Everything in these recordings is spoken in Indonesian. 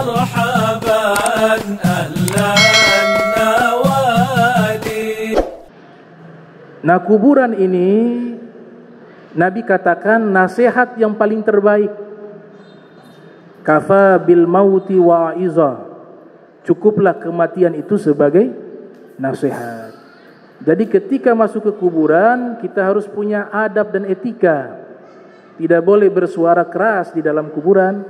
مرحبا أهلا النوادي. Nah, kuburan ini Nabi katakan nasihat yang paling terbaik. Kafa bil mauti wa'iza. Cukuplah kematian itu sebagai nasihat. Jadi ketika masuk ke kuburan, kita harus punya adab dan etika. Tidak boleh bersuara keras di dalam kuburan,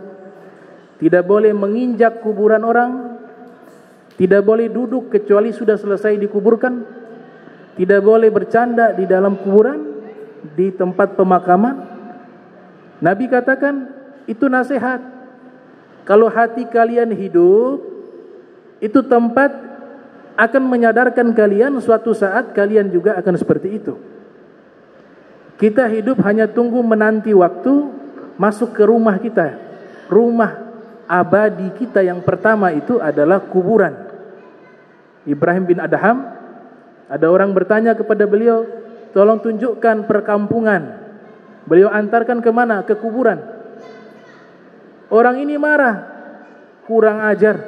tidak boleh menginjak kuburan orang, tidak boleh duduk kecuali sudah selesai dikuburkan, tidak boleh bercanda di dalam kuburan, di tempat pemakaman. Nabi katakan itu nasihat. Kalau hati kalian hidup, itu tempat akan menyadarkan kalian suatu saat kalian juga akan seperti itu. Kita hidup hanya tunggu menanti waktu masuk ke rumah kita. Rumah abadi kita yang pertama itu adalah kuburan. Ibrahim bin Adham, ada orang bertanya kepada beliau, tolong tunjukkan perkampungan. Beliau antarkan ke mana? Ke kuburan. Orang ini marah, kurang ajar.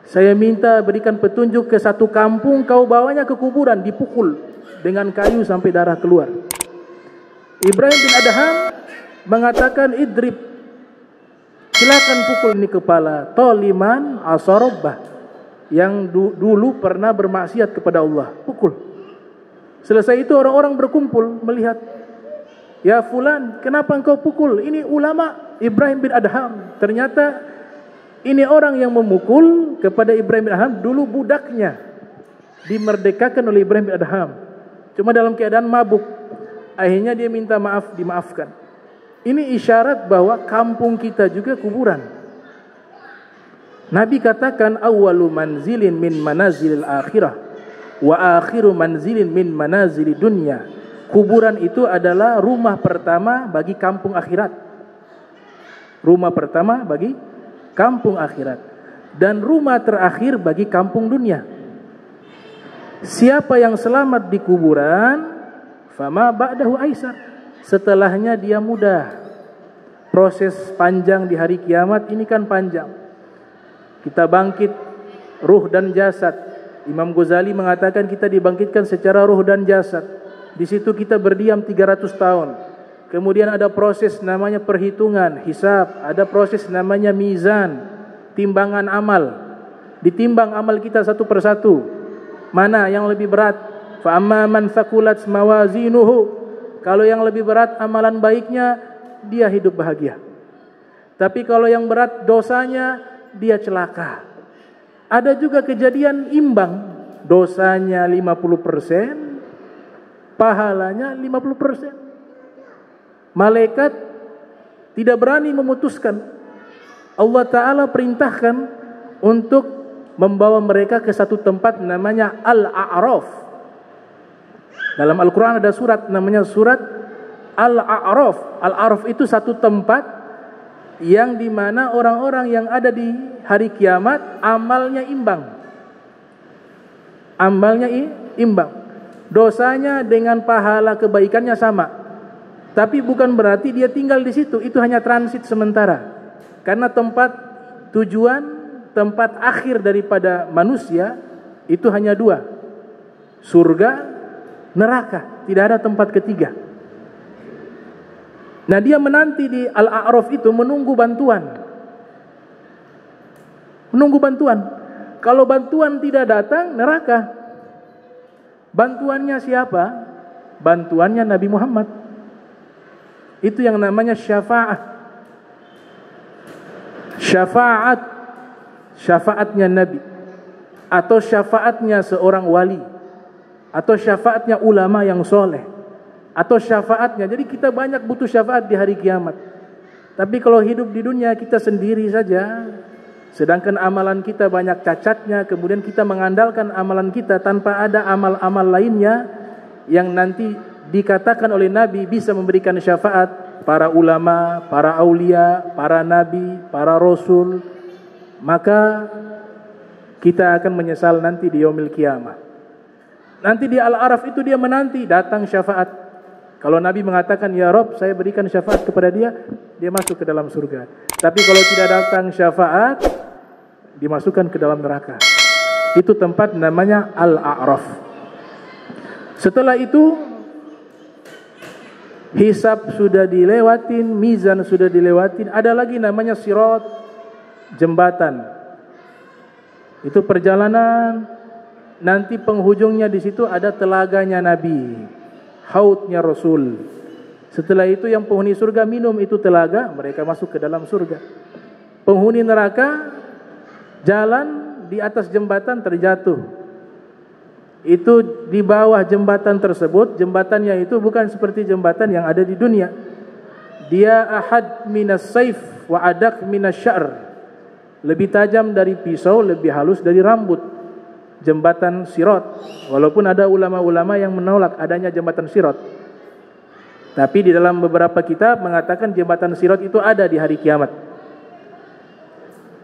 Saya minta berikan petunjuk ke satu kampung, kau bawanya ke kuburan, dipukul dengan kayu sampai darah keluar. Ibrahim bin Adham mengatakan, idrib, silakan pukul ini kepala toliman asarobah, yang dulu pernah bermaksiat kepada Allah, pukul. Selesai itu orang-orang berkumpul melihat, ya fulan, kenapa engkau pukul? Ini ulama Ibrahim bin Adham. Ternyata ini orang yang memukul kepada Ibrahim bin Adham dulu budaknya dimerdekakan oleh Ibrahim bin Adham, cuma dalam keadaan mabuk. Akhirnya dia minta maaf, dimaafkan. Ini isyarat bahwa kampung kita juga kuburan. Nabi katakan, awwalu manzilin min manazilil akhirah wa akhiru manzilin min manazilid dunya. Kuburan itu adalah rumah pertama bagi kampung akhirat. Rumah pertama bagi kampung akhirat, dan rumah terakhir bagi kampung dunia. Siapa yang selamat di kuburan, fama ba'dahu aisar, setelahnya dia mudah. Proses panjang di hari kiamat ini kan panjang. Kita bangkit ruh dan jasad. Imam Ghazali mengatakan kita dibangkitkan secara ruh dan jasad. Di situ kita berdiam 300 tahun. Kemudian ada proses namanya perhitungan, hisab, ada proses namanya mizan, timbangan amal. Ditimbang amal kita satu persatu. Mana yang lebih berat? Fa amma man thaqulat mawazinuhu. Kalau yang lebih berat amalan baiknya, dia hidup bahagia. Tapi kalau yang berat dosanya, dia celaka. Ada juga kejadian imbang, dosanya 50%, pahalanya 50%. Malaikat tidak berani memutuskan. Allah Ta'ala perintahkan untuk membawa mereka ke satu tempat namanya Al-A'raf. Dalam Al-Quran ada surat namanya surat Al-A'raf. Al-A'raf itu satu tempat yang dimana orang-orang yang ada di hari kiamat amalnya imbang. Amalnya imbang. Dosanya dengan pahala kebaikannya sama. Tapi bukan berarti dia tinggal di situ. Itu hanya transit sementara. Karena tempat tujuan, tempat akhir daripada manusia itu hanya dua. Surga, neraka. Tidak ada tempat ketiga. Nah, dia menanti di Al-A'raf itu menunggu bantuan. Menunggu bantuan. Kalau bantuan tidak datang, neraka. Bantuannya siapa? Bantuannya Nabi Muhammad. Itu yang namanya syafaat. Syafaat. Syafaatnya Nabi. Atau syafaatnya seorang wali. Atau syafaatnya ulama yang soleh. Atau syafaatnya. Jadi kita banyak butuh syafaat di hari kiamat. Tapi kalau hidup di dunia kita sendiri saja, sedangkan amalan kita banyak cacatnya, kemudian kita mengandalkan amalan kita tanpa ada amal-amal lainnya yang nanti dikatakan oleh Nabi bisa memberikan syafaat, para ulama, para aulia, para nabi, para rasul, maka kita akan menyesal nanti di yaumil kiamah. Nanti di Al-Araf itu dia menanti datang syafaat. Kalau Nabi mengatakan, ya Rob, saya berikan syafaat kepada dia, dia masuk ke dalam surga. Tapi kalau tidak datang syafaat, dimasukkan ke dalam neraka. Itu tempat namanya Al-A'raf. Setelah itu, hisab sudah dilewatin, mizan sudah dilewatin, ada lagi namanya sirat, jembatan. Itu perjalanan, nanti penghujungnya di situ ada telaganya Nabi, hautnya Rasul. Setelah itu yang penghuni surga minum itu telaga, mereka masuk ke dalam surga. Penghuni neraka jalan di atas jembatan terjatuh. Itu di bawah jembatan tersebut, jembatannya itu bukan seperti jembatan yang ada di dunia. Dia ahad minas saif wa adak minas sya'r. Lebih tajam dari pisau, lebih halus dari rambut. Jembatan sirat. Walaupun ada ulama-ulama yang menolak adanya jembatan sirat. Tapi di dalam beberapa kitab mengatakan jembatan sirat itu ada di hari kiamat.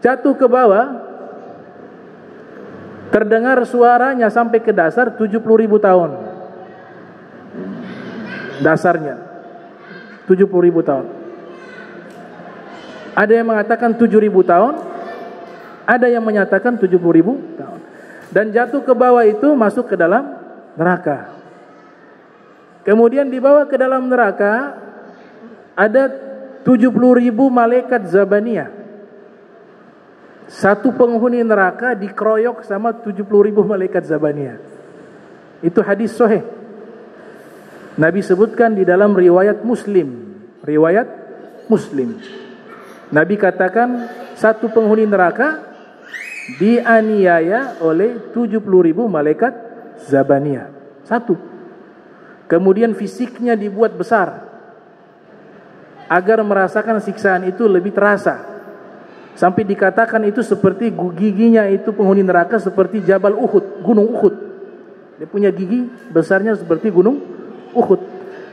Jatuh ke bawah, terdengar suaranya sampai ke dasar 70.000 tahun. Dasarnya 70.000 tahun. Ada yang mengatakan 7.000 tahun, ada yang menyatakan 70.000 tahun. Dan jatuh ke bawah itu masuk ke dalam neraka. Kemudian dibawa ke dalam neraka ada 70.000 malaikat Zabaniyah. Satu penghuni neraka dikeroyok sama 70.000 malaikat Zabaniyah. Itu hadis sahih. Nabi sebutkan di dalam riwayat Muslim. Riwayat Muslim. Nabi katakan satu penghuni neraka dianiaya oleh 70.000 malaikat Zabaniyah. Satu. Kemudian fisiknya dibuat besar agar merasakan siksaan itu lebih terasa. Sampai dikatakan itu seperti giginya itu penghuni neraka seperti Jabal Uhud, Gunung Uhud. Dia punya gigi besarnya seperti Gunung Uhud.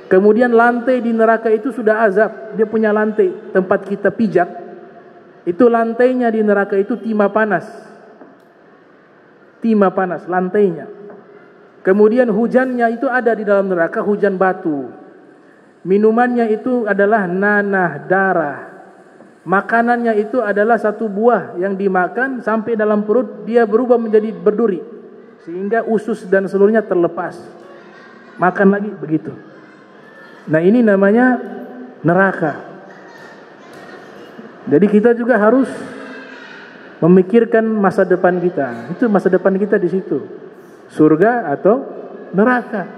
Kemudian lantai di neraka itu sudah azab. Dia punya lantai tempat kita pijak. Itu lantainya di neraka itu timah panas. Timah panas lantainya. Kemudian hujannya itu ada di dalam neraka, hujan batu. Minumannya itu adalah nanah, darah. Makanannya itu adalah satu buah yang dimakan sampai dalam perut dia berubah menjadi berduri sehingga usus dan seluruhnya terlepas. Makan lagi begitu. Nah, ini namanya neraka. Jadi kita juga harus memikirkan masa depan kita. Itu masa depan kita di situ. Surga atau neraka.